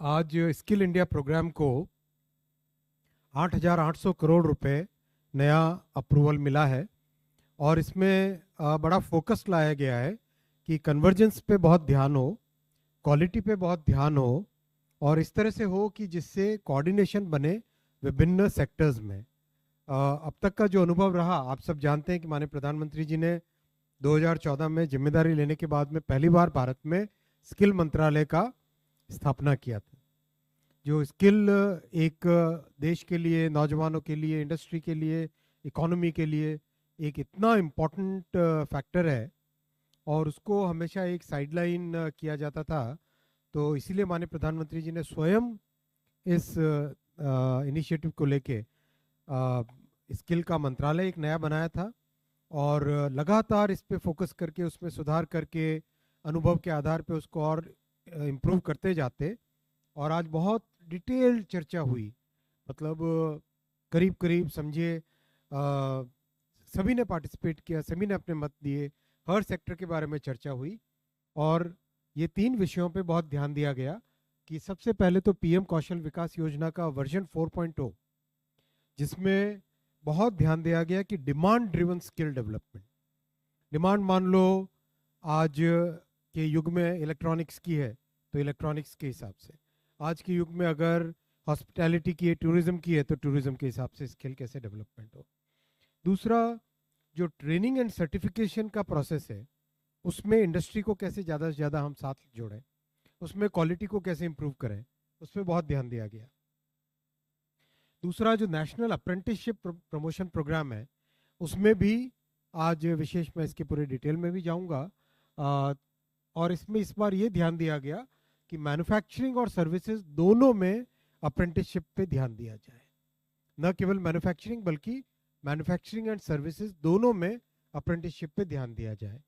आज skill India programme को 8,800 करोड़ रुपए नया अप्रूवल मिला है और इसमें बड़ा फोकस लाया गया है कि कन्वर्जेंस पे बहुत ध्यान हो, क्वालिटी पे बहुत ध्यान हो और इस तरह से हो कि जिससे कोऑर्डिनेशन बने विभिन्न सेक्टर्स में। अब तक का जो अनुभव रहा, आप सब जानते हैं कि माननीय प्रधानमंत्री जी ने 2014 में जिम्मेदारी लेने के बाद में पहली बार भारत में स्किल मंत्रालय का स्थापना किया था। जो स्किल एक देश के लिए, नौजवानों के लिए, इंडस्ट्री के लिए, इकोनॉमी के लिए एक इतना इम्पोर्टेंट फैक्टर है और उसको हमेशा एक साइडलाइन किया जाता था। तो इसीलिए माननीय प्रधानमंत्री जी ने स्वयं इस इनिशिएटिव को लेके स्किल का मंत्रालय एक नया बनाया था और लगातार इस पे फोकस करके उसमें सुधार करके अनुभव के आधार पे उसको और इम्प्रूव करते जाते। और आज बहुत डिटेल्ड चर्चा हुई, मतलब करीब करीब समझिए सभी ने पार्टिसिपेट किया, सभी ने अपने मत दिए, हर सेक्टर के बारे में चर्चा हुई और ये 3 विषयों पे बहुत ध्यान दिया गया कि सबसे पहले तो पीएम कौशल विकास योजना का वर्जन 4.0, जिसमें बहुत ध्यान दिया गया कि demand driven skill development. Demand मान लो आज के युग में इलेक्ट्रॉनिक्स की है तो इलेक्ट्रॉनिक्स के हिसाब से, आज के युग में अगर हॉस्पिटैलिटी की है, टूरिज्म की है तो टूरिज्म के हिसाब से स्किल कैसे डेवलपमेंट हो। दूसरा, जो ट्रेनिंग एंड सर्टिफिकेशन का प्रोसेस है उसमें इंडस्ट्री को कैसे ज़्यादा से ज़्यादा हम साथ जोड़ें, उसमें क्वालिटी को कैसे इम्प्रूव करें, उस पर बहुत ध्यान दिया गया। दूसरा, जो नेशनल अप्रेंटिसशिप प्रमोशन प्रोग्राम है उसमें भी आज विशेष मैं इसके पूरे डिटेल में भी जाऊंगा और इसमें इस बार ये ध्यान दिया गया कि मैन्युफैक्चरिंग और सर्विसेज दोनों में अप्रेंटिसशिप पे ध्यान दिया जाए। न केवल मैन्युफैक्चरिंग बल्कि मैन्युफैक्चरिंग एंड सर्विसेज दोनों में अप्रेंटिसशिप पे ध्यान दिया जाए।